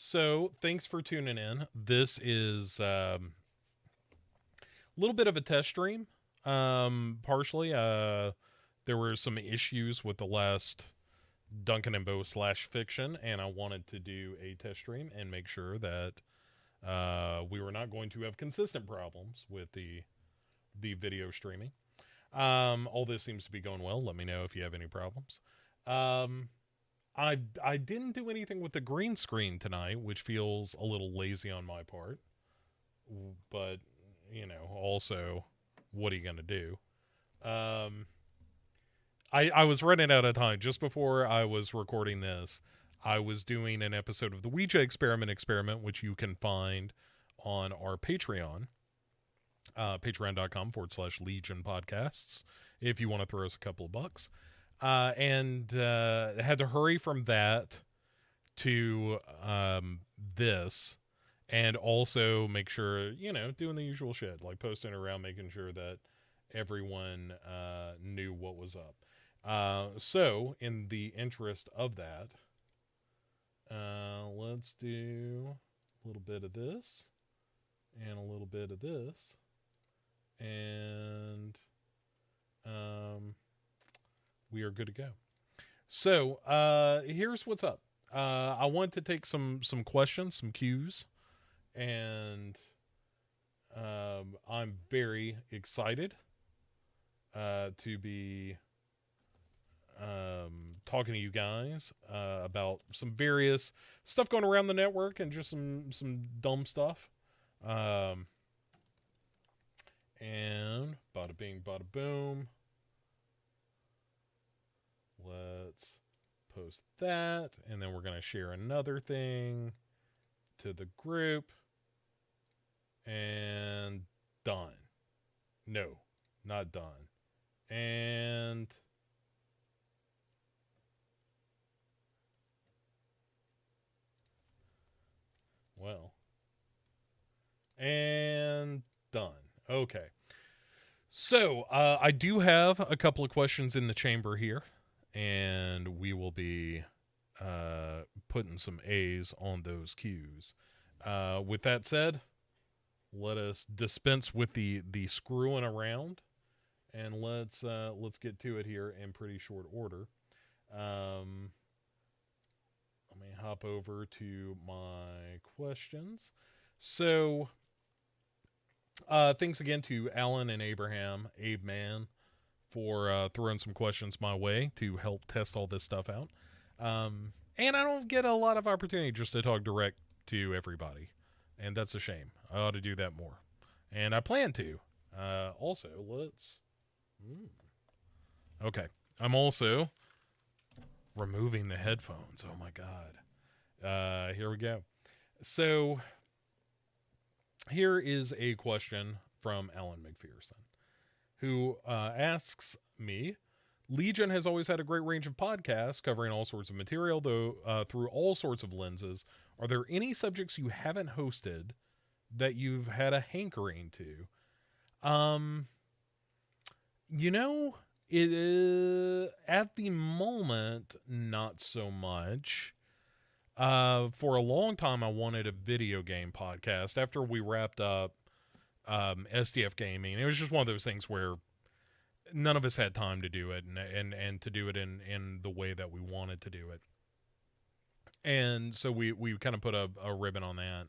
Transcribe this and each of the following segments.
So, thanks for tuning in. This is a little bit of a test stream. Partially, there were some issues with the last Duncan and Bo slash fiction, and I wanted to do a test stream and make sure that we were not going to have consistent problems with the video streaming. All this seems to be going well. Let me know if you have any problems. Um, I didn't do anything with the green screen tonight, which feels a little lazy on my part. But also, what are you gonna do? Um, I was running out of time just before I was recording this. I was doing an episode of the Ouija experiment, which you can find on our Patreon, patreon.com/Legion podcasts, if you want to throw us a couple of bucks. And had to hurry from that to this, and also make sure, doing the usual shit, like posting around, making sure that everyone knew what was up. So, in the interest of that, let's do a little bit of this and a little bit of this. And we are good to go. So, here's what's up. I want to take some questions, some cues, and I'm very excited to be talking to you guys about some various stuff going around the network and just some dumb stuff. Um, and bada bing, bada boom. Let's post that, and then we're going to share another thing to the group, and done. No, not done. And well, and done. Okay. So, I do have a couple of questions in the chamber here, and we will be putting some A's on those cues. With that said, let us dispense with the screwing around, and let's get to it here in pretty short order. Let me hop over to my questions. So, thanks again to Alan and Abraham, Abe Man, for throwing some questions my way to help test all this stuff out. And I don't get a lot of opportunity just to talk direct to everybody, and that's a shame. I ought to do that more, and I plan to. Also, let's. Okay, I'm also removing the headphones. Oh my god. Here we go. So here is a question from Alan McPherson, who asks me, Legion has always had a great range of podcasts covering all sorts of material, though through all sorts of lenses. Are there any subjects you haven't hosted that you've had a hankering to? You know, at the moment, not so much. For a long time, I wanted a video game podcast. After we wrapped up SDF Gaming, it was just one of those things where none of us had time to do it, and to do it in the way that we wanted to do it. And so we kind of put a ribbon on that.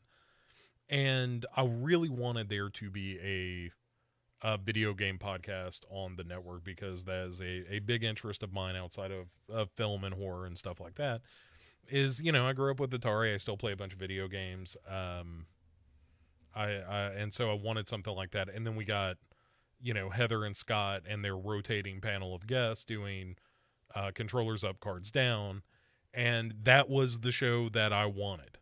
And I really wanted there to be a video game podcast on the network, because that is a big interest of mine outside of film and horror and stuff like that. Is, I grew up with Atari. I still play a bunch of video games. And so I wanted something like that. And then we got, Heather and Scott and their rotating panel of guests doing controllers up, cards down, and that was the show that I wanted.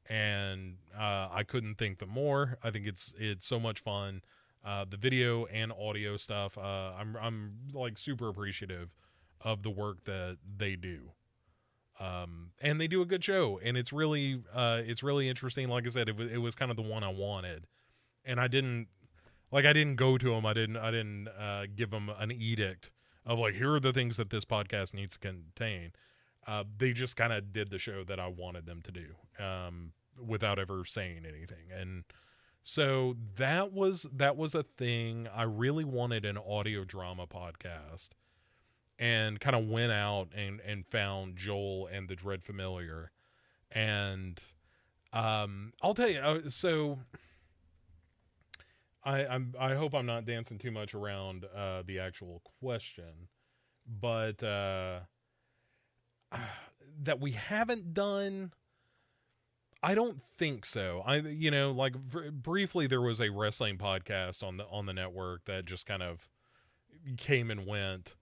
And I couldn't think the more. I think it's so much fun. The video and audio stuff. I'm like super appreciative of the work that they do. And they do a good show, and it's really interesting. Like I said, it was kind of the one I wanted, and I didn't go to them. I didn't give them an edict of like, here are the things that this podcast needs to contain. They just kind of did the show that I wanted them to do, without ever saying anything. And so that was a thing. I really wanted an audio drama podcast, and kind of went out and found Joel and the Dread Familiar. And I'll tell you, so I hope I'm not dancing too much around the actual question, but that we haven't done, I don't think so. Briefly there was a wrestling podcast on the network that just kind of came and went.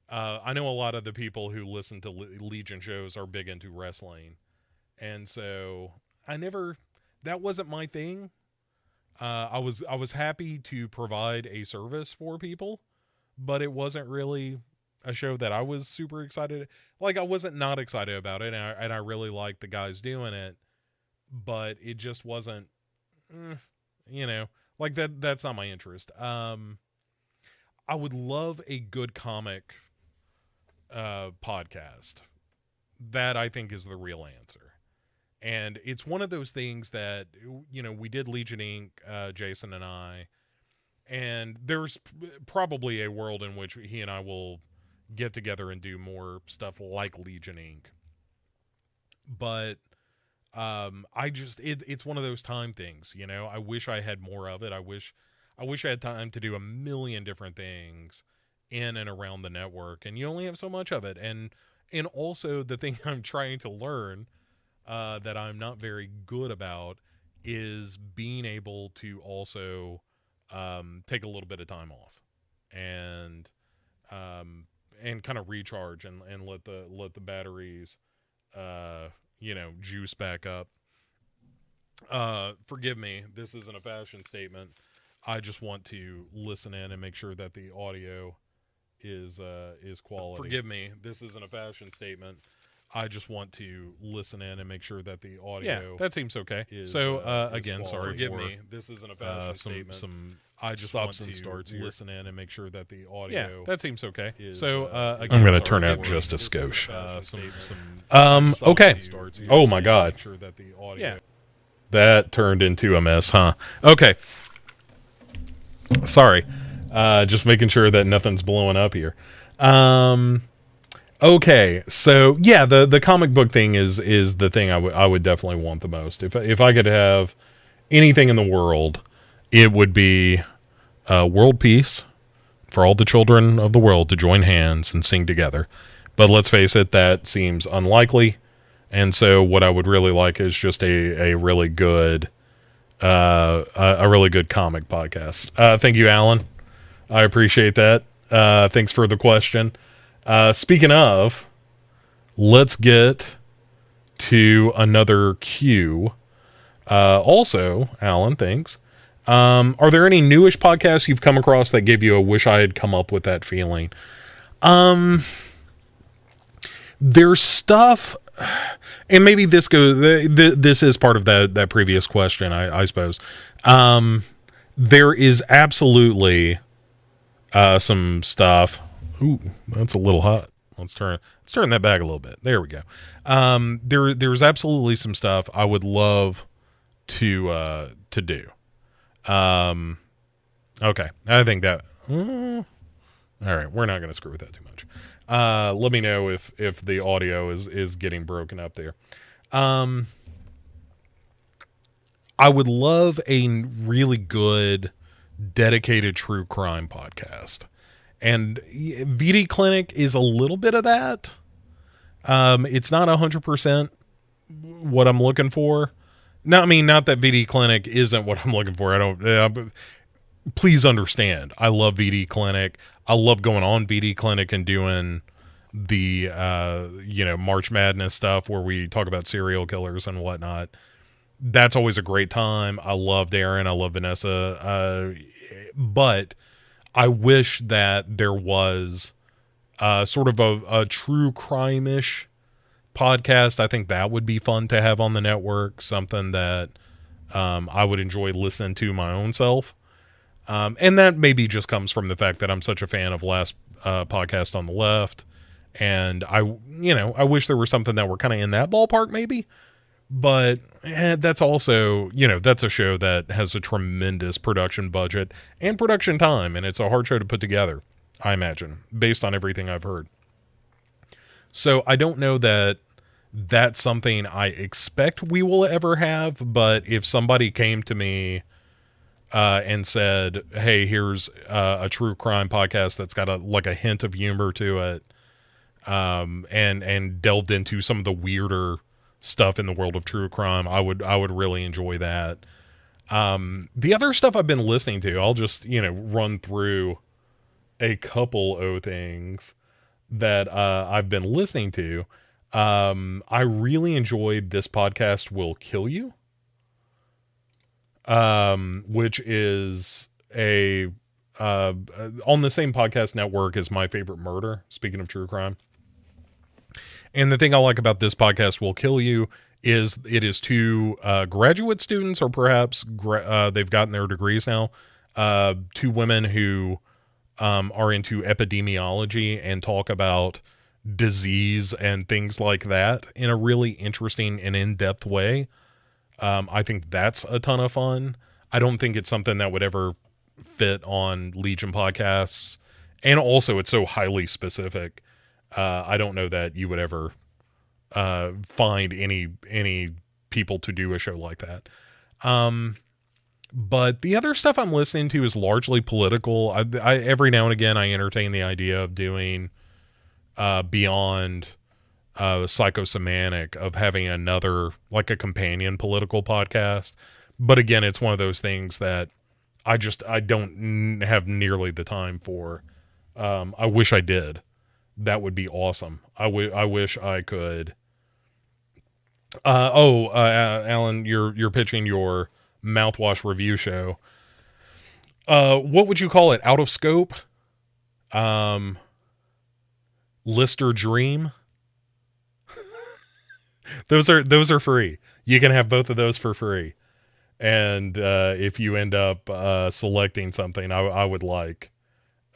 I know a lot of the people who listen to Legion shows are big into wrestling, and so that wasn't my thing. I was happy to provide a service for people, but it wasn't really a show that I was super excited. Like, I wasn't not excited about it, and I really liked the guys doing it, but it just wasn't, like that's not my interest. I would love a good comic podcast. That, I think, is the real answer. And it's one of those things that, we did Legion Inc., Jason and I, and there's probably a world in which he and I will get together and do more stuff like Legion Inc. But it's one of those time things, I wish I had more of it. I wish I had time to do a million different things in and around the network, and you only have so much of it. And also the thing I'm trying to learn, that I'm not very good about, is being able to also take a little bit of time off and kind of recharge and let the batteries juice back up. Forgive me, this isn't a fashion statement. I just want to listen in and make sure that the audio is quality. Forgive me, this isn't a fashion statement. I just want to listen in and make sure that the audio. Yeah, that seems okay. Again, sorry. Forgive me. This isn't a fashion statement. I just want to listen in and make sure that the audio. Yeah, that seems okay. Again, I'm going to turn out just a skosh. Okay. Oh my God. Yeah. That turned into a mess, huh? Okay. Sorry. Just making sure that nothing's blowing up here. Okay, so yeah, the comic book thing is the thing I would definitely want the most. If I could have anything in the world, it would be world peace for all the children of the world to join hands and sing together. But let's face it, that seems unlikely. And so what I would really like is just a really good comic podcast. Thank you, Alan. I appreciate that. Thanks for the question. Speaking of, let's get to another cue. Also, Alan, thanks. Are there any newish podcasts you've come across that give you a wish I had come up with that feeling? There's stuff, and maybe this is part of that previous question, I suppose. There is absolutely some stuff. Ooh, that's a little hot. Let's turn that back a little bit. There we go. There's absolutely some stuff I would love to do. Okay. I think that, all right. We're not going to screw with that too much. Let me know if the audio is getting broken up there. I would love a really good dedicated true crime podcast. And VD Clinic is a little bit of that. It's not 100% what I'm looking for. No, I mean, not that VD Clinic isn't what I'm looking for. Please understand. I love VD Clinic. I love going on VD Clinic and doing the, March Madness stuff where we talk about serial killers and whatnot. That's always a great time. I love Darren. I love Vanessa. But I wish that there was sort of a true crime-ish podcast. I think that would be fun to have on the network, something that I would enjoy listening to my own self. And that maybe just comes from the fact that I'm such a fan of Last Podcast on the Left And I wish there was something that were kind of in that ballpark maybe, but that's also, that's a show that has a tremendous production budget and production time, and it's a hard show to put together, I imagine, based on everything I've heard. So I don't know that that's something I expect we will ever have, but if somebody came to me and said, hey, here's a true crime podcast that's got a hint of humor to it, and delved into some of the weirder stuff in the world of true crime, I would really enjoy that. The other stuff I've been listening to, I'll just, run through a couple of things that I've been listening to. I really enjoyed This Podcast Will Kill You, which is a on the same podcast network as My Favorite Murder, speaking of true crime. And the thing I like about This Podcast Will Kill You is it is two graduate students, or perhaps they've gotten their degrees now, two women who are into epidemiology and talk about disease and things like that in a really interesting and in-depth way. I think that's a ton of fun. I don't think it's something that would ever fit on Legion podcasts. And also it's so highly specific. I don't know that you would ever find any people to do a show like that. But the other stuff I'm listening to is largely political. I every now and again, I entertain the idea of doing beyond the psychosemantic, of having another, like a companion political podcast. But again, it's one of those things that I don't have nearly the time for. I wish I did. That would be awesome. I wish I could. Alan, you're pitching your mouthwash review show. What would you call it? Out of Scope? Lister Dream? Those are free. You can have both of those for free. And if you end up selecting something, I would like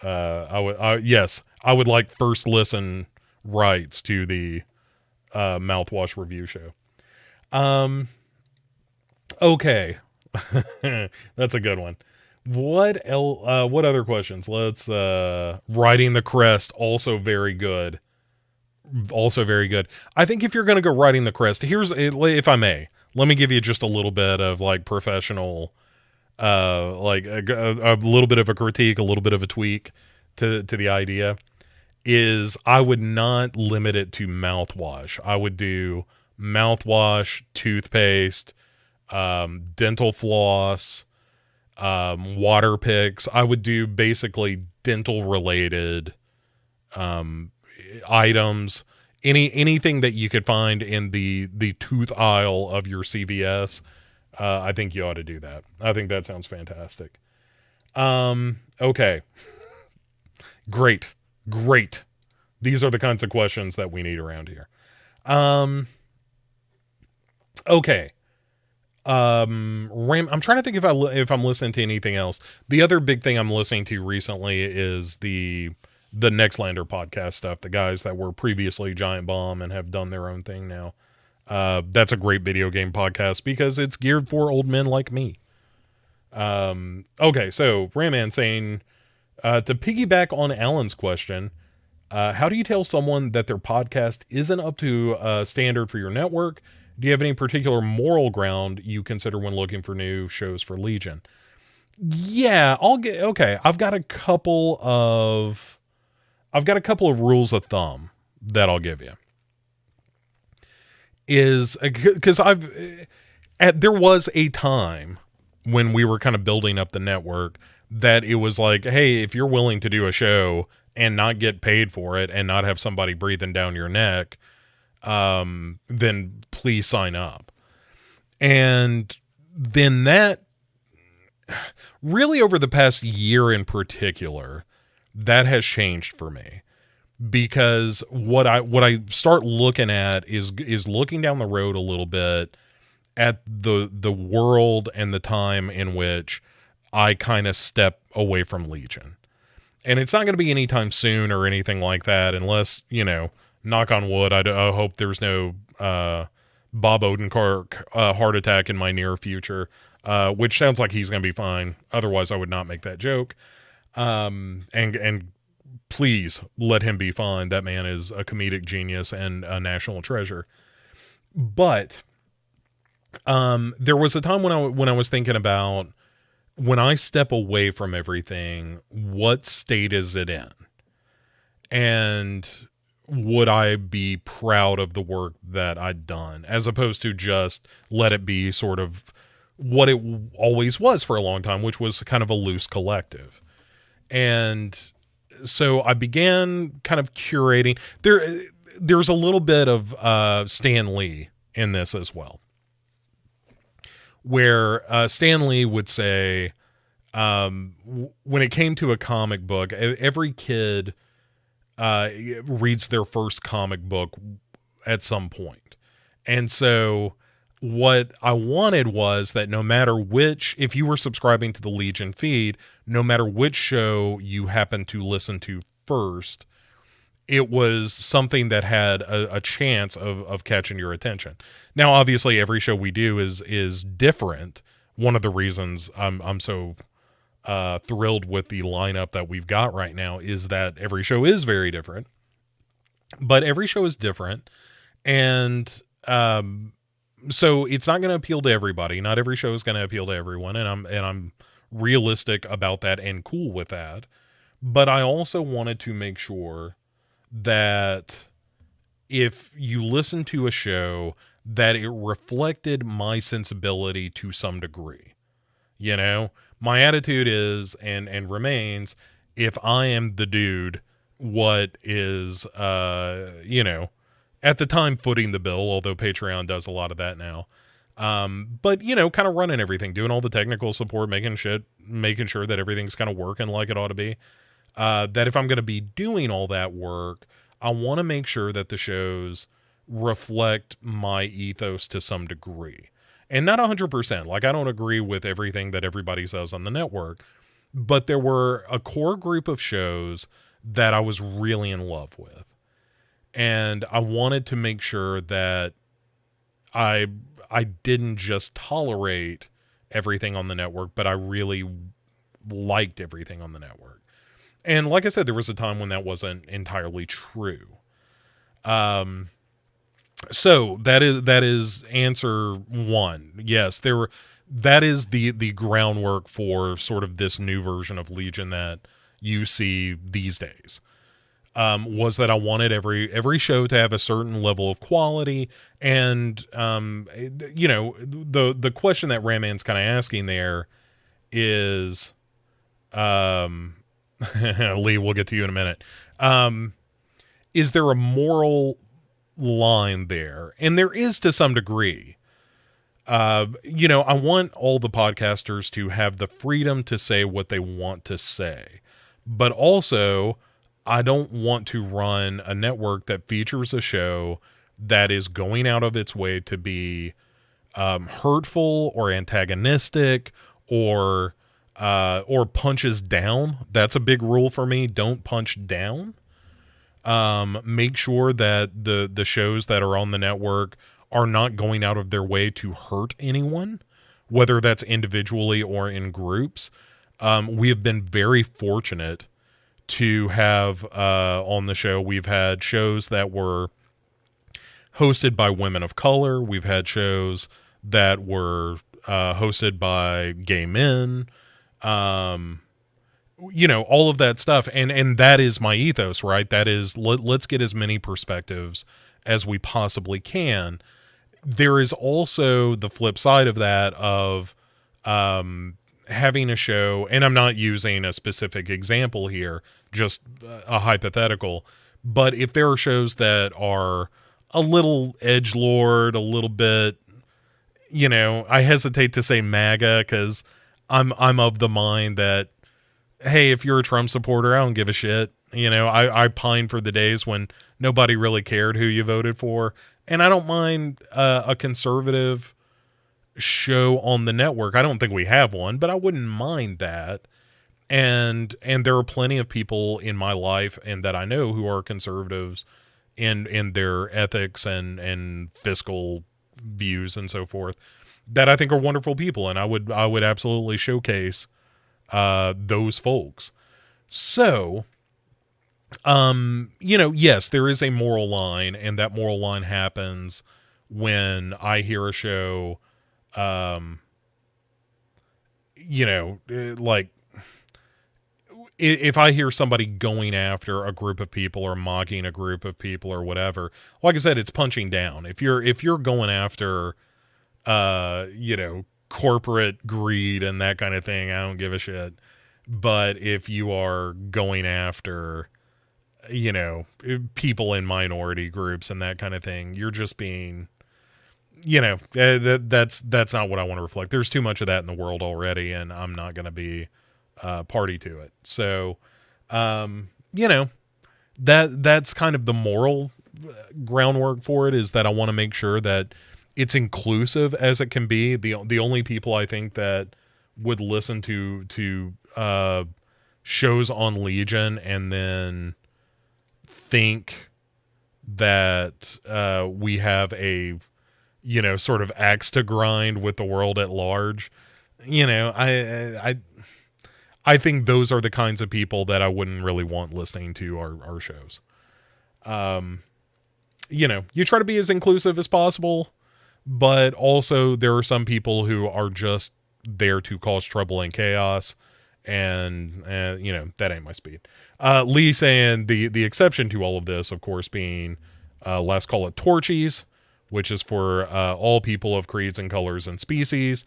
I would like first listen rights to the mouthwash review show. Okay. That's a good one. What other questions? Let's Riding the Crest, also very good. Also very good. I think if you're going to go Riding the Crest, if I may, let me give you just a little bit of like professional, like a little bit of a critique, a little bit of a tweak to the idea. Is I would not limit it to mouthwash. I would do mouthwash, toothpaste, dental floss, water picks. I would do basically dental related items, anything that you could find in the tooth aisle of your CVS. I think you ought to do that. I think that sounds fantastic. Okay. Great. These are the kinds of questions that we need around here. Okay. I'm trying to think if I'm listening to anything else. The other big thing I'm listening to recently is the Nextlander podcast stuff. The guys that were previously Giant Bomb and have done their own thing now. That's a great video game podcast because it's geared for old men like me. Okay, so Rayman saying, to piggyback on Alan's question, how do you tell someone that their podcast isn't up to standard for your network? Do you have any particular moral ground you consider when looking for new shows for Legion? Yeah, I've got a couple of rules of thumb that I'll give you. Is because there was a time when we were kind of building up the network that it was like, hey, if you're willing to do a show and not get paid for it and not have somebody breathing down your neck, then please sign up. And then that really over the past year in particular, that has changed for me, because what I start looking at is looking down the road a little bit at the world and the time in which I kind of step away from Legion. And it's not going to be anytime soon or anything like that, unless, knock on wood, I hope there's no Bob Odenkirk heart attack in my near future, which sounds like he's going to be fine. Otherwise, I would not make that joke. And please let him be fine. That man is a comedic genius and a national treasure. But there was a time when I was thinking about, when I step away from everything, what state is it in? And would I be proud of the work that I'd done, as opposed to just let it be sort of what it always was for a long time, which was kind of a loose collective. And so I began kind of curating. There's a little bit of Stan Lee in this as well, where Stan Lee would say, when it came to a comic book, every kid reads their first comic book at some point. And so what I wanted was that no matter which, if you were subscribing to the Legion feed, no matter which show you happened to listen to first, it was something that had a chance of catching your attention. Now, obviously, every show we do is different. One of the reasons I'm so thrilled with the lineup that we've got right now is that every show is very different. But every show is different, and so it's not going to appeal to everybody. Not every show is going to appeal to everyone, and I'm realistic about that and cool with that. But I also wanted to make sure that if you listen to a show, that it reflected my sensibility to some degree. My attitude is and remains, if I am the dude, what is at the time footing the bill, although Patreon does a lot of that now. But kind of running everything, doing all the technical support, making sure that everything's kind of working like it ought to be. That if I'm going to be doing all that work, I want to make sure that the shows reflect my ethos to some degree. And not 100%. Like, I don't agree with everything that everybody says on the network, but there were a core group of shows that I was really in love with. And I wanted to make sure that I didn't just tolerate everything on the network, but I really liked everything on the network. And like I said, there was a time when that wasn't entirely true. So that is answer one. Yes, that is the groundwork for sort of this new version of Legion that you see these days. Was that I wanted every show to have a certain level of quality, and the question that Raman's kind of asking there is, Lee, we'll get to you in a minute. Is there a moral line there? And there is to some degree. I want all the podcasters to have the freedom to say what they want to say, but also I don't want to run a network that features a show that is going out of its way to be hurtful or antagonistic or punches down. That's a big rule for me. Don't punch down. Make sure that the shows that are on the network are not going out of their way to hurt anyone, whether that's individually or in groups. We have been very fortunate to have on the show. We've had shows that were hosted by women of color. We've had shows that were hosted by gay men. All of that stuff. And that is my ethos, right? That is, let's get as many perspectives as we possibly can. There is also the flip side of that of having a show, and I'm not using a specific example here, just a hypothetical, but if there are shows that are a little edgelord, a little bit, I hesitate to say MAGA because I'm of the mind that, hey, if you're a Trump supporter, I don't give a shit. I pine for the days when nobody really cared who you voted for. And I don't mind a conservative show on the network. I don't think we have one, but I wouldn't mind that and there are plenty of people in my life and that I know who are conservatives in their ethics and fiscal views and so forth, that I think are wonderful people, and I would absolutely showcase those folks. So, yes, there is a moral line, and that moral line happens when I hear a show, like, if I hear somebody going after a group of people or mocking a group of people or whatever, like I said, it's punching down. If you're going after, corporate greed and that kind of thing, I don't give a shit. But if you are going after, people in minority groups and that kind of thing, you're just being, that's not what I want to reflect. There's too much of that in the world already, and I'm not going to be party to it. So, that's kind of the moral groundwork for it, is that I want to make sure that it's inclusive as it can be. The only people I think that would listen to shows on Legion and then think that we have a sort of axe to grind with the world at large. I think those are the kinds of people that I wouldn't really want listening to our shows. You try to be as inclusive as possible, but also there are some people who are just there to cause trouble and chaos, and that ain't my speed. Lee saying the exception to all of this, of course, being let's call it Torchies, which is for all people of creeds and colors and species.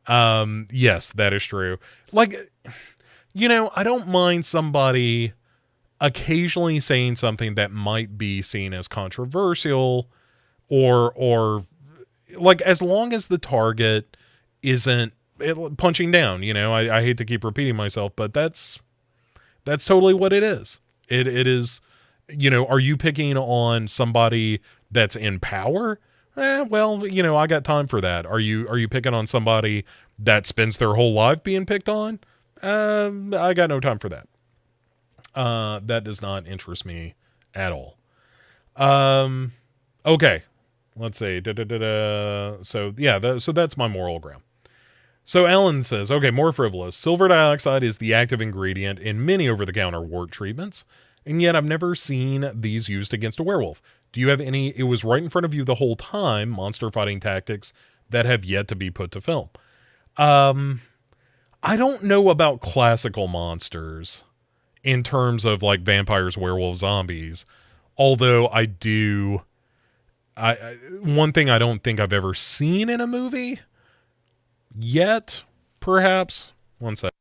Yes, that is true. Like, I don't mind somebody occasionally saying something that might be seen as controversial, or like, as long as the target isn't punching down. I hate to keep repeating myself, but that's totally what it is. It is, are you picking on somebody that's in power? Well, I got time for that. Are you picking on somebody that spends their whole life being picked on? I got no time for that. That does not interest me at all. Okay. Let's see. So yeah, so that's my moral ground. So Alan says, okay, more frivolous. Silver dioxide is the active ingredient in many over-the-counter wart treatments, and yet I've never seen these used against a werewolf. Do you have any, it was right in front of you the whole time, monster fighting tactics that have yet to be put to film? I don't know about classical monsters in terms of like vampires, werewolves, zombies, although I one thing I don't think I've ever seen in a movie yet, perhaps, one sec,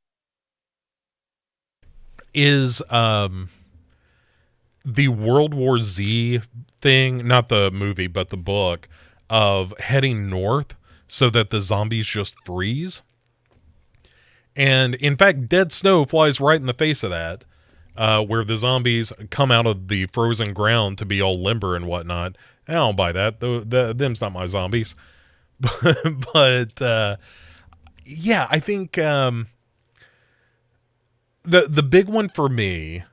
is the World War Z thing, not the movie, but the book, of heading north so that the zombies just freeze. And in fact, Dead Snow flies right in the face of that, where the zombies come out of the frozen ground to be all limber and whatnot. I don't buy that. Them's not my zombies. But yeah, I think the big one for me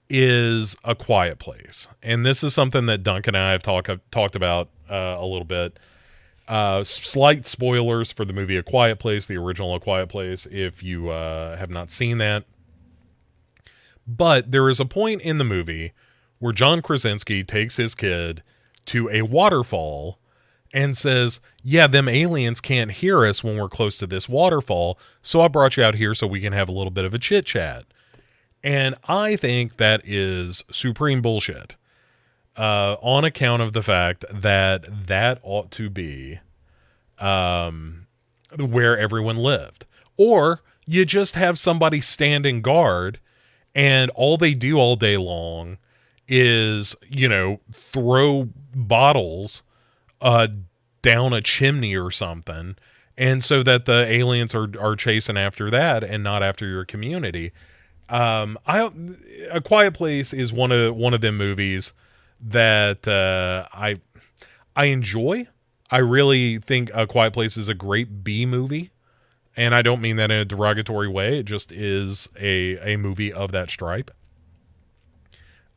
is A Quiet Place. And this is something that Duncan and I have talked about a little bit. Slight spoilers for the movie A Quiet Place, the original A Quiet Place, if you have not seen that. But there is a point in the movie where John Krasinski takes his kid to a waterfall and says, yeah, them aliens can't hear us when we're close to this waterfall, so I brought you out here so we can have a little bit of a chit chat. And I think that is supreme bullshit, on account of the fact that ought to be where everyone lived. Or you just have somebody standing guard, and all they do all day long is, throw bottles down a chimney or something, and so that the aliens are chasing after that and not after your community. A Quiet Place is one of them movies that I enjoy. I really think A Quiet Place is a great B movie, And I don't mean that in a derogatory way. It just is a movie of that stripe,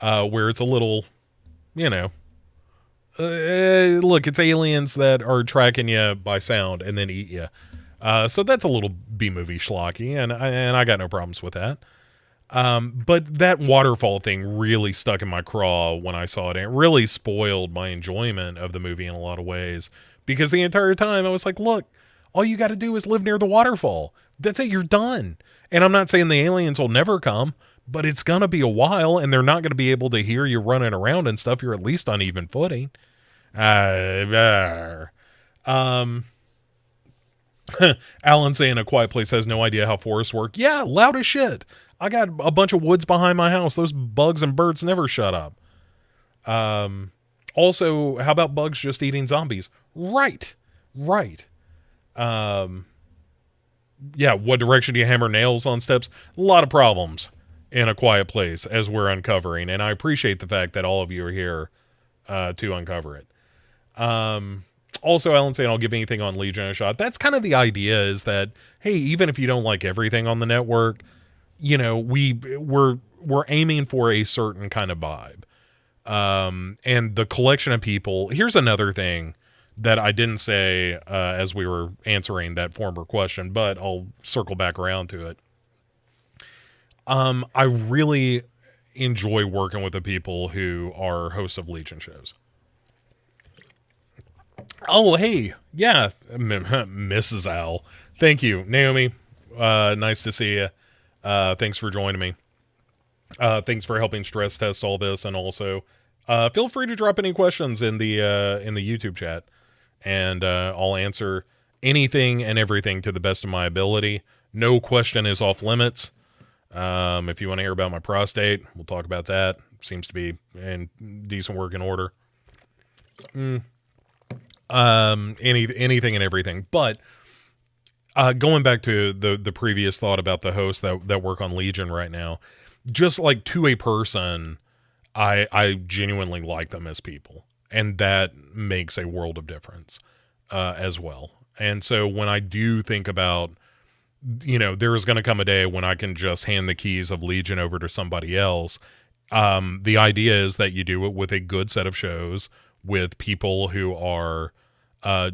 where it's a little, you know, look, it's aliens that are tracking you by sound and then eat you. So that's a little B-movie schlocky, and I got no problems with that. But that waterfall thing really stuck in my craw when I saw it, and it really spoiled my enjoyment of the movie in a lot of ways, because the entire time I was like, look, all you got to do is live near the waterfall. That's it. You're done. And I'm not saying the aliens will never come, but it's going to be a while, and they're not going to be able to hear you running around and stuff. You're at least on even footing. Alan saying A Quiet Place has no idea how forests work. Yeah, loud as shit. I got a bunch of woods behind my house. Those bugs and birds never shut up. Also, how about bugs just eating zombies? Right. Yeah, what direction do you hammer nails on steps? A lot of problems in A Quiet Place, as we're uncovering, and I appreciate the fact that all of you are here to uncover it. Also, Alan saying I'll give anything on Legion a shot. That's kind of the idea, is that, hey, even if you don't like everything on the network, you know, we're aiming for a certain kind of vibe. And the collection of people, here's another thing that I didn't say as we were answering that former question, but I'll circle back around to it. I really enjoy working with the people who are hosts of Legion shows. Oh, hey, yeah, Mrs. Al. Thank you, Naomi. Nice to see you. Thanks for joining me. Thanks for helping stress test all this, and also feel free to drop any questions in the YouTube chat, and I'll answer anything and everything to the best of my ability. No question is off limits. If you want to hear about my prostate, we'll talk about that. Seems to be in decent working order. Anything and everything. But going back to the previous thought about the hosts that work on Legion right now, just like to a person, I genuinely like them as people, and that makes a world of difference as well. And so when I do think about, you know, there is going to come a day when I can just hand the keys of Legion over to somebody else. The idea is that you do it with a good set of shows, with people who are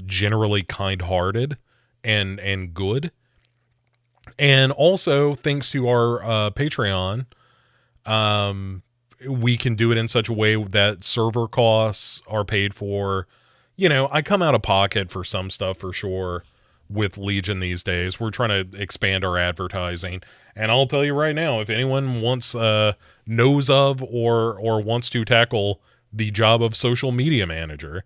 generally kind-hearted and good. And also, thanks to our Patreon, we can do it in such a way that server costs are paid for. You know, I come out of pocket for some stuff for sure with Legion these days. We're trying to expand our advertising. And I'll tell you right now, if anyone wants, knows of or wants to tackle the job of social media manager,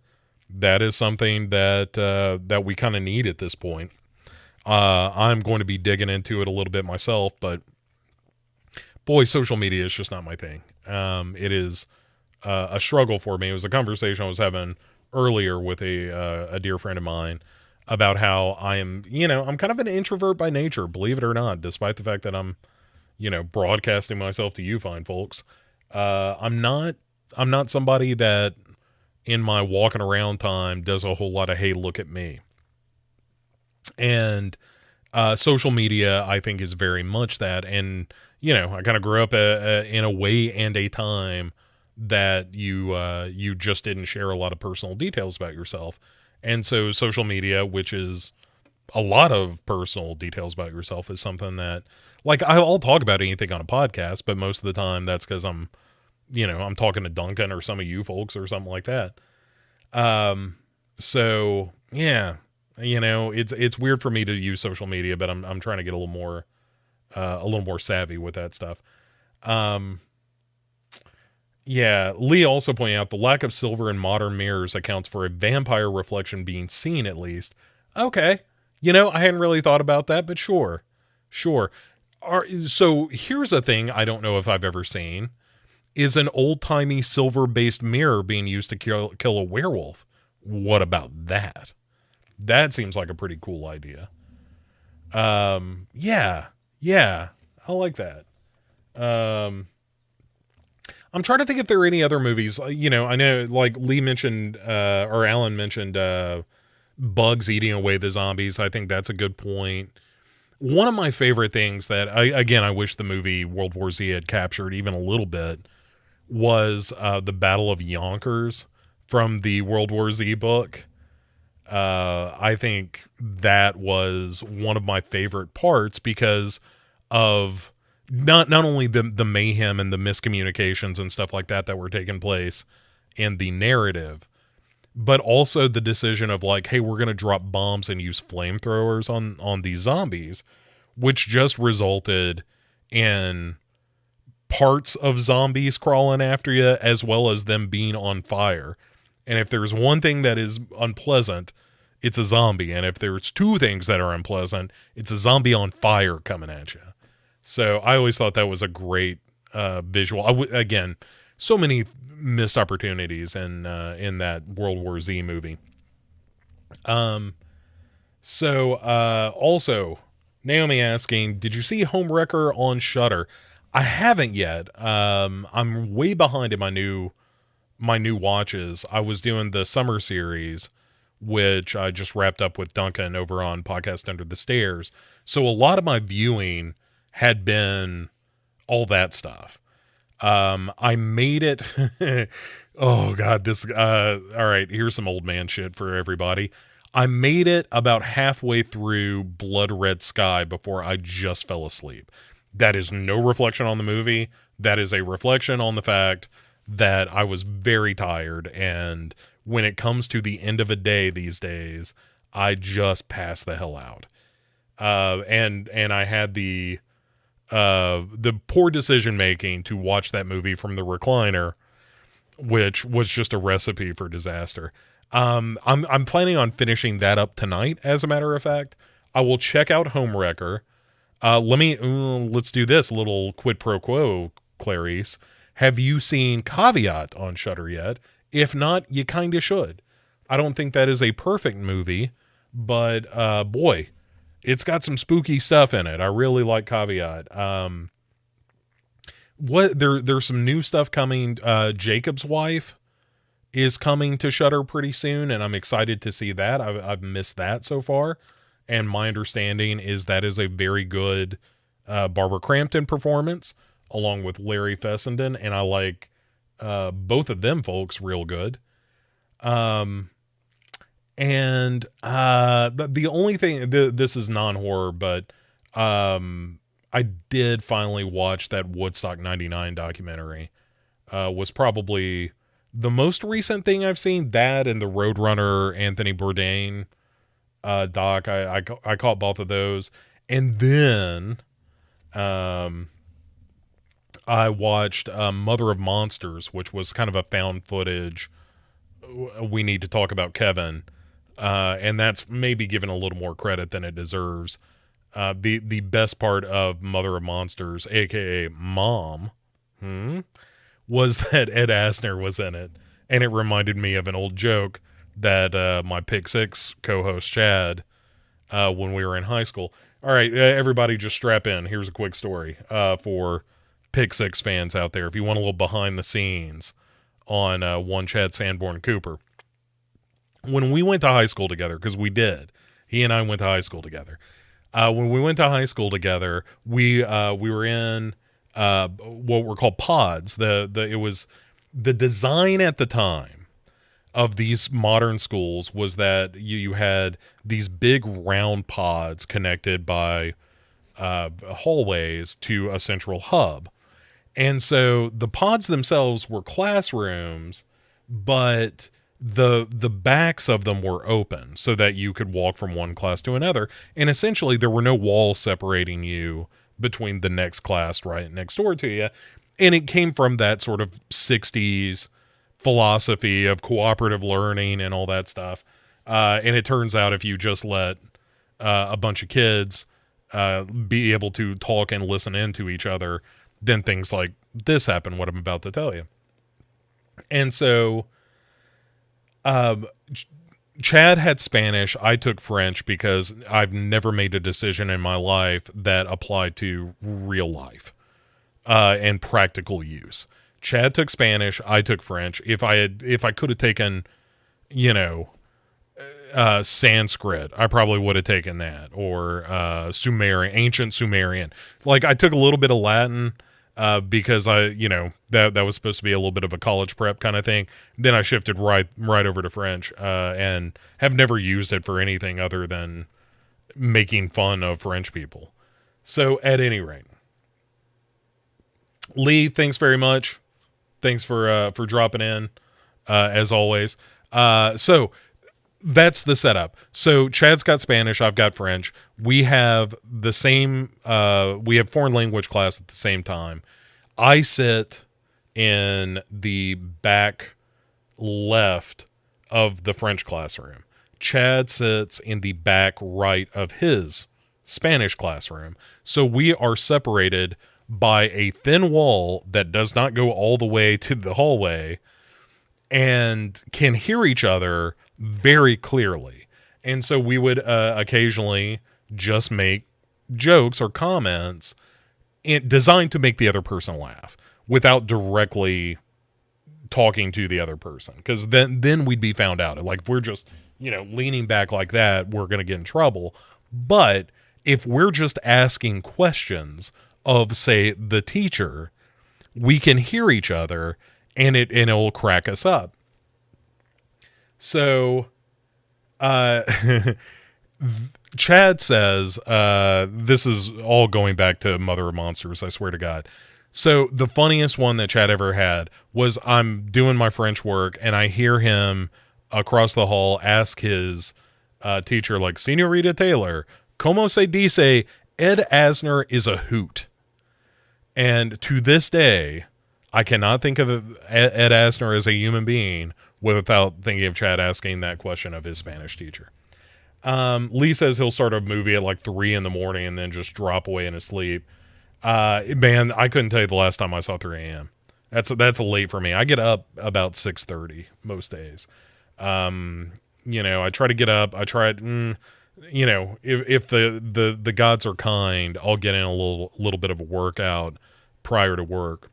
that is something that we kind of need at this point. I'm going to be digging into it a little bit myself, but boy, social media is just not my thing. It is a struggle for me. It was a conversation I was having earlier with a dear friend of mine about how I am, you know, I'm kind of an introvert by nature, believe it or not, despite the fact that I'm, you know, broadcasting myself to you fine folks. I'm not somebody that in my walking around time does a whole lot of, hey, look at me. And social media, I think, is very much that. And, you know, I kind of grew up in a way and a time that you just didn't share a lot of personal details about yourself. And so social media, which is a lot of personal details about yourself, is something that, like, I'll talk about anything on a podcast, but most of the time that's because I'm talking to Duncan or some of you folks or something like that. So yeah, you know, it's weird for me to use social media, but I'm trying to get a little more savvy with that stuff. Yeah, Lee also pointed out the lack of silver in modern mirrors accounts for a vampire reflection being seen, at least. Okay. You know, I hadn't really thought about that, but sure. So here's a thing I don't know if I've ever seen, is an old-timey silver-based mirror being used to kill a werewolf. What about that? That seems like a pretty cool idea. Yeah, I like that. I'm trying to think if there are any other movies. You know, I know, like Lee mentioned, or Alan mentioned, bugs eating away the zombies. I think that's a good point. one of my favorite things that I wish the movie World War Z had captured even a little bit was the Battle of Yonkers from the World War Z book. I think that was one of my favorite parts because of not only the mayhem and the miscommunications and stuff like that were taking place in the narrative, but also the decision of like, hey, we're going to drop bombs and use flamethrowers on these zombies, which just resulted in parts of zombies crawling after you as well as them being on fire. And if there's one thing that is unpleasant, it's a zombie. And if there's two things that are unpleasant, it's a zombie on fire coming at you. So I always thought that was a great visual. Again, so many missed opportunities in that World War Z movie. Also, Naomi asking, did you see Homewrecker on Shudder? I haven't yet. I'm way behind in my new watches. I was doing the summer series, which I just wrapped up with Duncan over on Podcast Under the Stairs. So a lot of my viewing had been all that stuff. I made it. Oh God, all right, here's some old man shit for everybody. I made it about halfway through Blood Red Sky before I just fell asleep. That is no reflection on the movie. That is a reflection on the fact that I was very tired. And when it comes to the end of a day these days, I just pass the hell out. And I had the poor decision making to watch that movie from the recliner, which was just a recipe for disaster. I'm planning on finishing that up tonight. As a matter of fact, I will check out Homewrecker. Let's do this little quid pro quo, Clarice. Have you seen Caveat on Shudder yet? If not, you kind of should. I don't think that is a perfect movie, but boy, it's got some spooky stuff in it. I really like Caveat. There's some new stuff coming. Jacob's Wife is coming to Shudder pretty soon, and I'm excited to see that. I've missed that so far. And my understanding is that is a very good Barbara Crampton performance, along with Larry Fessenden, and I like both of them folks real good. The only thing, this is non-horror, but I did finally watch that Woodstock 99 documentary. Was probably the most recent thing I've seen. That and the Roadrunner Anthony Bourdain doc. I caught both of those. And then I watched Mother of Monsters, which was kind of a found footage. We need to talk about Kevin. And that's maybe given a little more credit than it deserves. The best part of Mother of Monsters, aka Mom, was that Ed Asner was in it. And it reminded me of an old joke that my Pick Six co-host Chad, when we were in high school. All right, everybody just strap in. Here's a quick story for Pick Six fans out there. If you want a little behind the scenes on one Chad Sanborn Cooper. When we went to high school together, because we did, he and I went to high school together. When we went to high school together, we were in what were called pods. It was the design at the time of these modern schools was that you had these big round pods connected by hallways to a central hub. And so the pods themselves were classrooms, but the backs of them were open so that you could walk from one class to another. And essentially there were no walls separating you between the next class right next door to you. And it came from that sort of 60s philosophy of cooperative learning and all that stuff. And it turns out if you just let a bunch of kids be able to talk and listen into each other, then things like this happen, what I'm about to tell you. And so Chad had Spanish. I took French because I've never made a decision in my life that applied to real life and practical use. Chad took Spanish. I took French. If I could have taken, Sanskrit. I probably would have taken that, or Sumerian, ancient Sumerian. Like I took a little bit of Latin because that was supposed to be a little bit of a college prep kind of thing. Then I shifted right over to French, and have never used it for anything other than making fun of French people. So at any rate, Lee, thanks very much. Thanks for dropping in, as always. So that's the setup. So Chad's got Spanish, I've got French. We have the same, we have foreign language class at the same time. I sit in the back left of the French classroom. Chad sits in the back right of his Spanish classroom. So we are separated by a thin wall that does not go all the way to the hallway, and can hear each other very clearly. And so we would occasionally just make jokes or comments designed to make the other person laugh without directly talking to the other person. Because then we'd be found out. Like if we're just, leaning back like that, we're going to get in trouble. But if we're just asking questions of, say, the teacher, we can hear each other and it'll crack us up. So, Chad says, this is all going back to Mother of Monsters, I swear to God. So the funniest one that Chad ever had was I'm doing my French work and I hear him across the hall ask his teacher, like, Senorita Taylor, como se dice Ed Asner is a hoot? And to this day, I cannot think of Ed Asner as a human being without thinking of Chad asking that question of his Spanish teacher. Lee says he'll start a movie at like 3 a.m. and then just drop away in his sleep. Man, I couldn't tell you the last time I saw 3 a.m. That's late for me. I get up about 6:30 most days. I try to get up. I try it. If the gods are kind, I'll get in a little bit of a workout prior to work.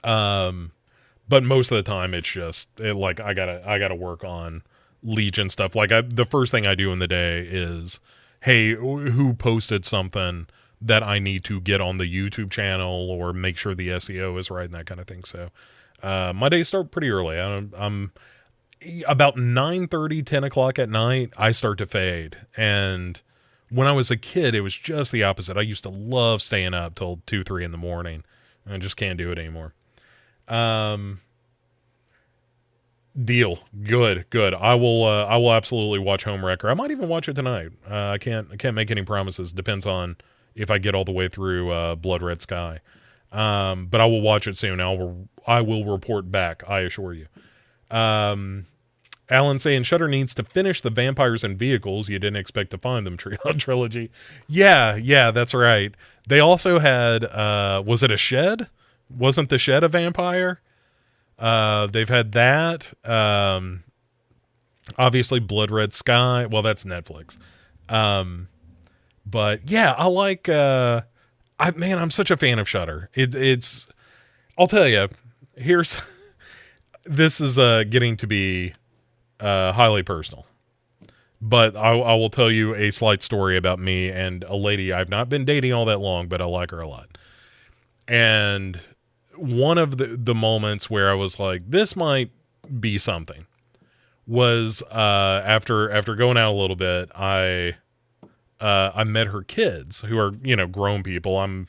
But most of the time it's just I gotta work on Legion stuff. Like the first thing I do in the day is, hey, who posted something that I need to get on the YouTube channel or make sure the SEO is right and that kind of thing. So, my days start pretty early. I'm about 9:30, 10 o'clock at night, I start to fade. And when I was a kid, it was just the opposite. I used to love staying up till 2, 3 in the morning. I just can't do it anymore. Deal. Good. I will absolutely watch Homewrecker. I might even watch it tonight. I can't make any promises. Depends on if I get all the way through Blood Red Sky. But I will watch it soon. I will report back, I assure you. Alan saying Shudder needs to finish the Vampires and Vehicles you didn't expect to find them trilogy. Yeah, that's right. They also had was it a Shed? Wasn't the Shed a vampire? They've had that. Obviously Blood Red Sky. Well, that's Netflix. But yeah, I like I'm such a fan of Shudder. It's I'll tell you, this is getting to be highly personal. But I will tell you a slight story about me and a lady I've not been dating all that long, but I like her a lot. And one of the moments where I was like, this might be something, was after going out a little bit, I met her kids, who are, grown people. I'm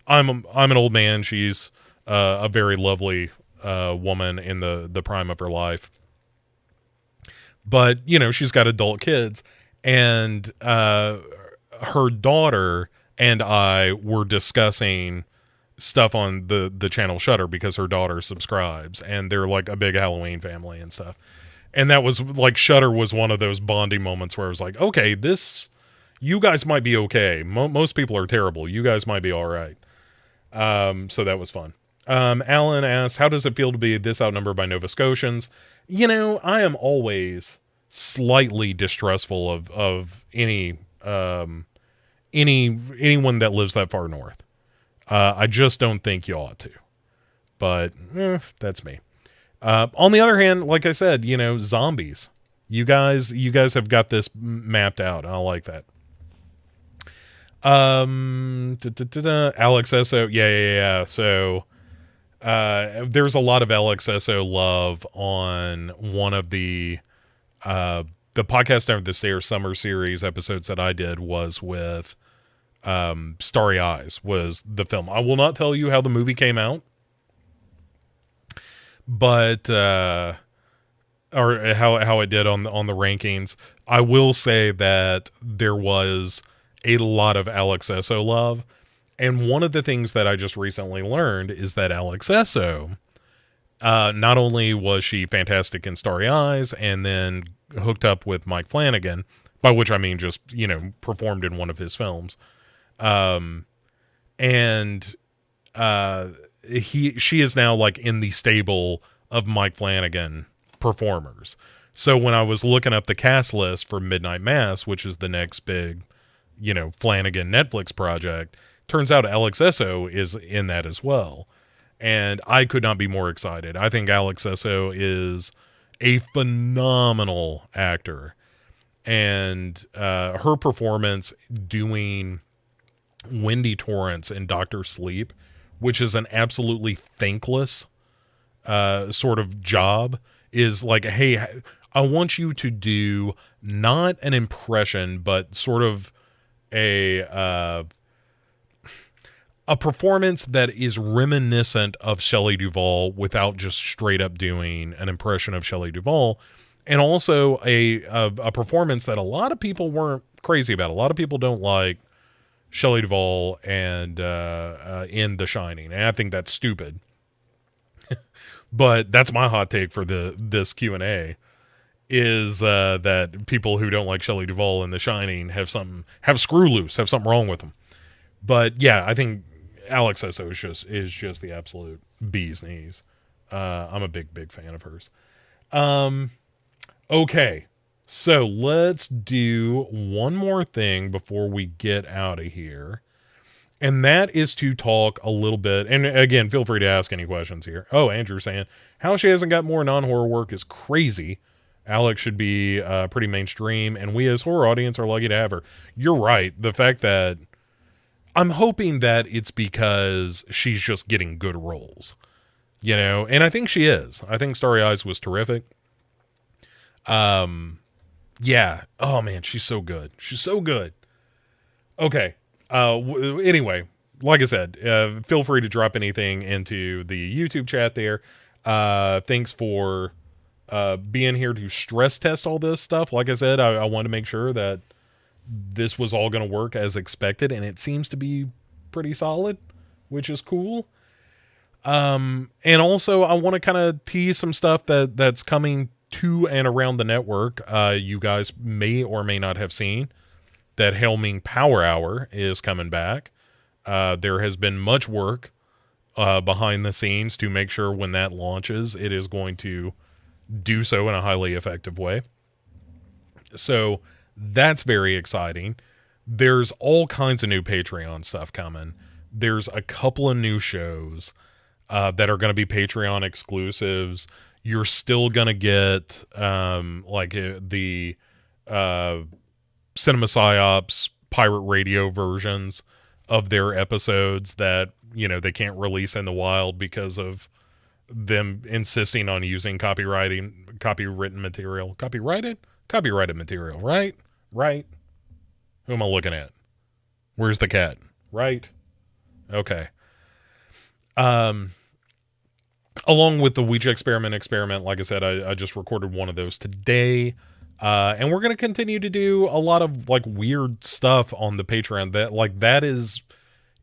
an old man. She's a very lovely woman in the prime of her life. But, she's got adult kids, and her daughter and I were discussing stuff on the channel Shudder because her daughter subscribes, and they're like a big Halloween family and stuff. And that was like, Shudder was one of those bonding moments where I was like, okay, you guys might be okay. Most people are terrible. You guys might be all right. So that was fun. Alan asks, how does it feel to be this outnumbered by Nova Scotians? I am always slightly distrustful of anyone that lives that far north. I just don't think you ought to, but that's me. On the other hand, like I said, zombies. You guys have got this mapped out. I like that. Alex Esso, yeah. So there's a lot of Alex Esso love on one of the podcast Under the Stairs summer series episodes that I did was with Starry Eyes was the film. I will not tell you how the movie came out, but or how it did on the rankings. I will say that there was a lot of Alex Esso love, and one of the things that I just recently learned is that Alex Esso, not only was she fantastic in Starry Eyes, and then hooked up with Mike Flanagan, by which I mean just performed in one of his films, and she is now like in the stable of Mike Flanagan performers. So when I was looking up the cast list for Midnight Mass, which is the next big, Flanagan Netflix project, turns out Alex Esso is in that as well. And I could not be more excited. I think Alex Esso is a phenomenal actor. And her performance doing Wendy Torrance in Dr. Sleep, which is an absolutely thankless sort of job, is like, hey, I want you to do not an impression, but sort of a performance that is reminiscent of Shelley Duvall without just straight up doing an impression of Shelley Duvall, and also a performance that a lot of people weren't crazy about. A lot of people don't like Shelley Duvall and in The Shining, and I think that's stupid. But that's my hot take for this Q&A, is that people who don't like Shelley Duvall in The Shining have screw loose, have something wrong with them. But yeah, I think Alex Esso is just the absolute bee's knees. I'm a big fan of hers. Okay, so let's do one more thing before we get out of here. And that is to talk a little bit, and again, feel free to ask any questions here. Oh, Andrew saying, how she hasn't got more non-horror work is crazy. Alex should be pretty mainstream, and we as horror audience are lucky to have her. You're right. The fact that I'm hoping that it's because she's just getting good roles, and I think she is. I think Starry Eyes was terrific. Yeah. Oh man, she's so good. She's so good. Okay. Anyway, like I said, feel free to drop anything into the YouTube chat there. Thanks for being here to stress test all this stuff. Like I said, I want to make sure that this was all going to work as expected, and it seems to be pretty solid, which is cool. And also I want to kind of tease some stuff that's coming to and around the network. You guys may or may not have seen that Helming Power Hour is coming back. There has been much work behind the scenes to make sure when that launches, it is going to do so in a highly effective way. So that's very exciting. There's all kinds of new Patreon stuff coming. There's a couple of new shows that are going to be Patreon exclusives. You're still going to get the Cinema Psyops pirate radio versions of their episodes that they can't release in the wild because of them insisting on using copyrighted material. Copyrighted material, right? Who am I looking at? Where's the cat? Right? Okay. Along with the Ouija experiment, like I said, I just recorded one of those today. And we're going to continue to do a lot of like weird stuff on the Patreon that is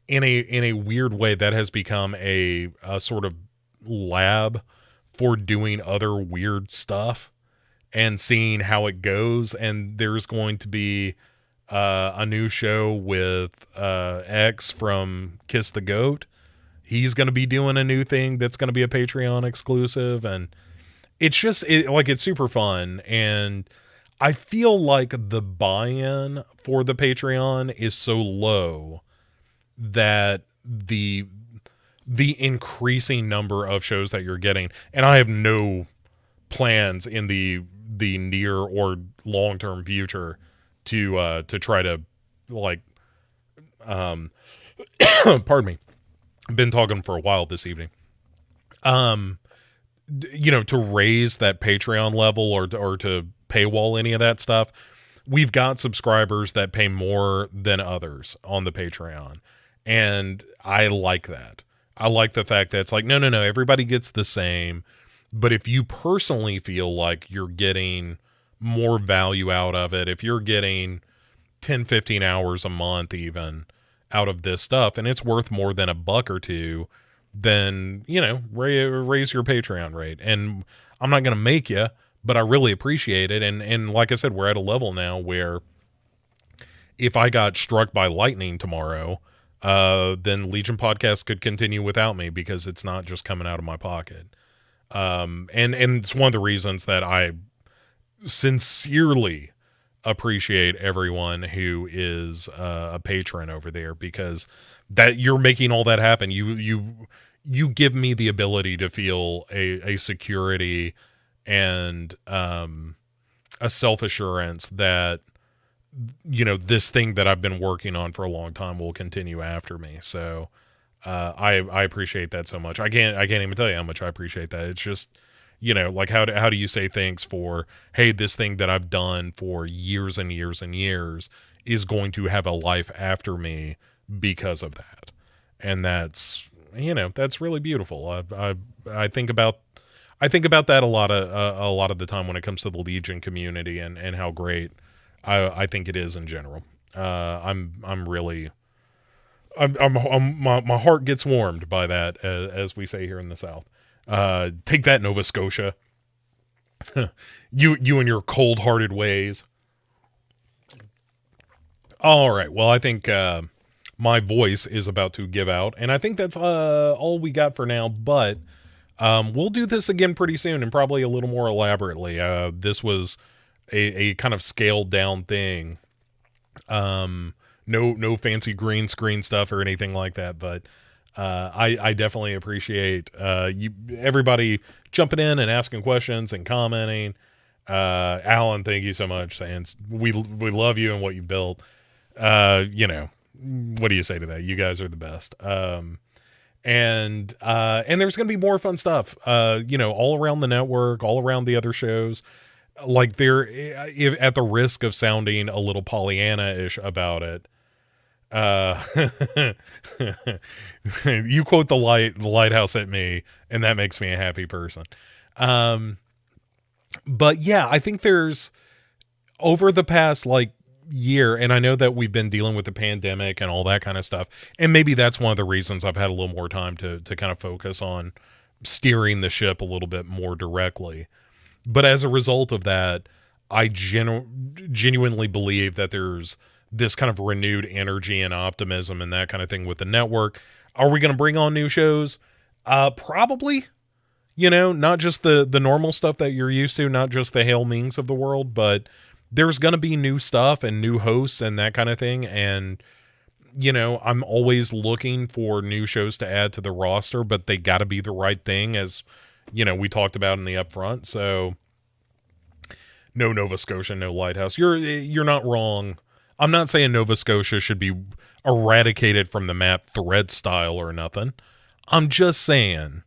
in a weird way that has become a sort of lab for doing other weird stuff and seeing how it goes. And there's going to be a new show with X from Kiss the Goat. He's going to be doing a new thing that's going to be a Patreon exclusive, and it's just it's super fun. And I feel like the buy-in for the Patreon is so low that the increasing number of shows that you're getting, and I have no plans in the the near or long term future to try to like pardon me. I've been talking for a while this evening. To raise that Patreon level or to paywall any of that stuff. We've got subscribers that pay more than others on the Patreon. And I like that. I like the fact that it's like, no, everybody gets the same. But if you personally feel like you're getting more value out of it, if you're getting 10, 15 hours a month even out of this stuff, and it's worth more than $1 or $2, then, raise your Patreon rate. And I'm not going to make you, but I really appreciate it. And like I said, we're at a level now where if I got struck by lightning tomorrow, then Legion Podcast could continue without me because it's not just coming out of my pocket. And it's one of the reasons that I sincerely appreciate everyone who is a patron over there, because that you're making all that happen. You give me the ability to feel a security and a self-assurance that this thing that I've been working on for a long time will continue after me. So I appreciate that so much. I can't even tell you how much I appreciate that. It's just like how do you say thanks for, hey, this thing that I've done for years and years and years is going to have a life after me because of that. And that's really beautiful. I think about that a lot of the time when it comes to the Legion community and how great I think it is in general. My heart gets warmed by that, as we say here in the South. Take that, Nova Scotia. you and your cold-hearted ways. All right. Well, I think my voice is about to give out, and I think that's all we got for now. But we'll do this again pretty soon, and probably a little more elaborately. This was a kind of scaled down thing. No fancy green screen stuff or anything like that, but I definitely appreciate everybody jumping in and asking questions and commenting. Alan, thank you so much, saying we love you and what you built. What do you say to that? You guys are the best. And there's going to be more fun stuff, all around the network, all around the other shows. Like at the risk of sounding a little Pollyanna-ish about it, you quote the lighthouse at me, and that makes me a happy person. But yeah, I think there's, over the past year, and I know that we've been dealing with the pandemic and all that kind of stuff, and maybe that's one of the reasons I've had a little more time to kind of focus on steering the ship a little bit more directly. But as a result of that, I genuinely believe that there's this kind of renewed energy and optimism and that kind of thing with the network. Are we going to bring on new shows? Probably. Not just the normal stuff that you're used to, not just the Hail Mings of the world, but there's going to be new stuff and new hosts and that kind of thing. And, I'm always looking for new shows to add to the roster, but they got to be the right thing, as we talked about in the upfront. So no Nova Scotia, no Lighthouse. You're not wrong. I'm not saying Nova Scotia should be eradicated from the map thread style or nothing. I'm just saying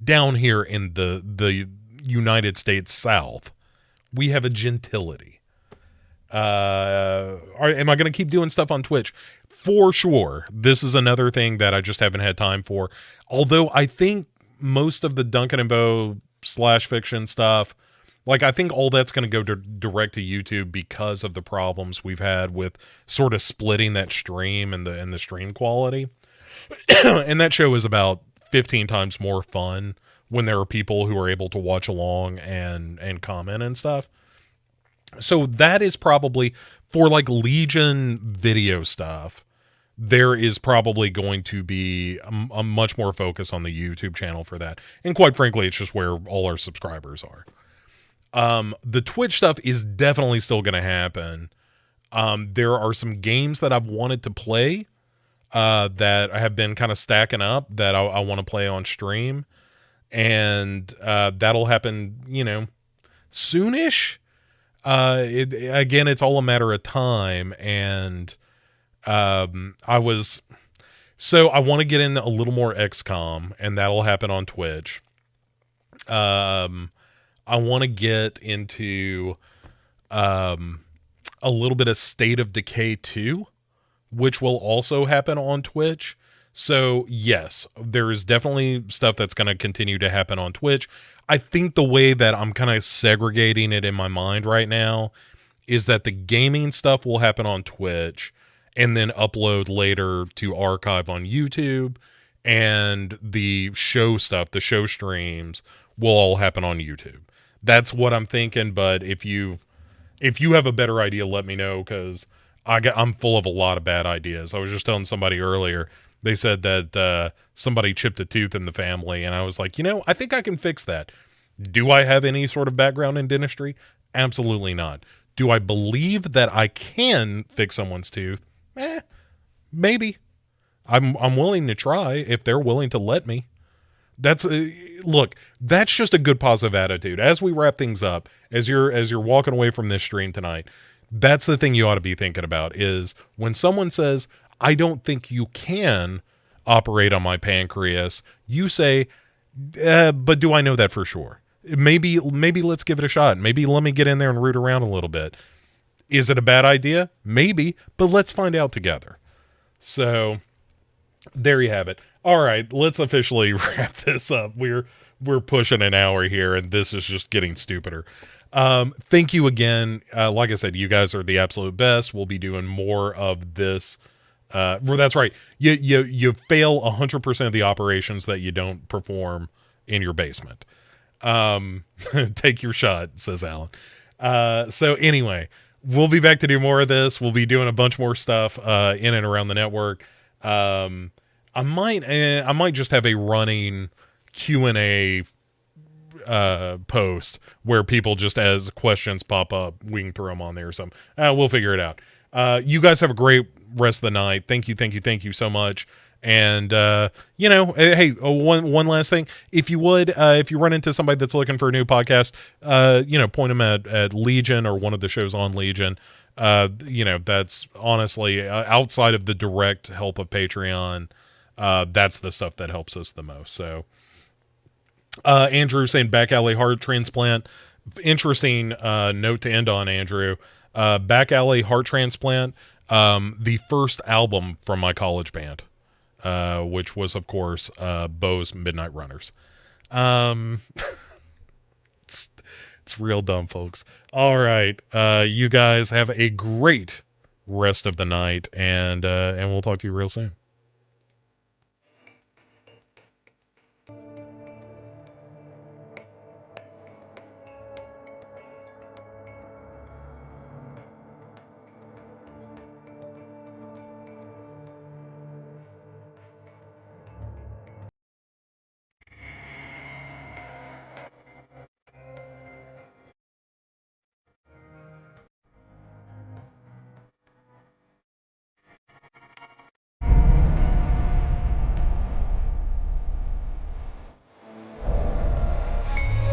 down here in the United States South, we have a gentility. Am I going to keep doing stuff on Twitch? For sure. This is another thing that I just haven't had time for. Although I think most of the Duncan and Bo /fiction stuff, I think all that's going to go direct to YouTube because of the problems we've had with sort of splitting that stream and the stream quality. And that show is about 15 times more fun when there are people who are able to watch along and comment and stuff. So that is probably for Legion video stuff. There is probably going to be a much more focus on the YouTube channel for that. And quite frankly, it's just where all our subscribers are. The Twitch stuff is definitely still going to happen. There are some games that I've wanted to play that I have been kind of stacking up that I want to play on stream. And that'll happen, soonish. Again, it's all a matter of time, and I was so I want to get in a little more XCOM, and that'll happen on Twitch. I want to get into a little bit of State of Decay 2, which will also happen on Twitch. So, yes, there is definitely stuff that's going to continue to happen on Twitch. I think the way that I'm kind of segregating it in my mind right now is that the gaming stuff will happen on Twitch and then upload later to archive on YouTube, and the show stuff, the show streams, will all happen on YouTube. That's what I'm thinking, but if you have a better idea, let me know, because I'm full of a lot of bad ideas. I was just telling somebody earlier. They said that somebody chipped a tooth in the family, and I was like, I think I can fix that. Do I have any sort of background in dentistry? Absolutely not. Do I believe that I can fix someone's tooth? Maybe. I'm willing to try if they're willing to let me. Look, that's just a good positive attitude. As we wrap things up, as you're walking away from this stream tonight, that's the thing you ought to be thinking about, is when someone says, I don't think you can operate on my pancreas, you say, but do I know that for sure? Maybe let's give it a shot. Maybe let me get in there and root around a little bit. Is it a bad idea? Maybe, but let's find out together. So there you have it. All right, let's officially wrap this up. We're pushing an hour here, and this is just getting stupider. Thank you again. Like I said, you guys are the absolute best. We'll be doing more of this. Well, that's right. You fail 100% of the operations that you don't perform in your basement. Take your shot, says Alan. So anyway, we'll be back to do more of this. We'll be doing a bunch more stuff in and around the network. I might just have a running Q&A post where people, just as questions pop up, we can throw them on there or something. We'll figure it out. You guys have a great rest of the night. Thank you so much. And hey, one last thing, if you run into somebody that's looking for a new podcast, point them at Legion or one of the shows on Legion. That's honestly, outside of the direct help of Patreon, that's the stuff that helps us the most. So Andrew saying back alley heart transplant. Interesting note to end on, Andrew. Back alley heart transplant, the first album from my college band, which was, of course, Bo's Midnight Runners. It's real dumb, folks. All right. You guys have a great rest of the night, and we'll talk to you real soon.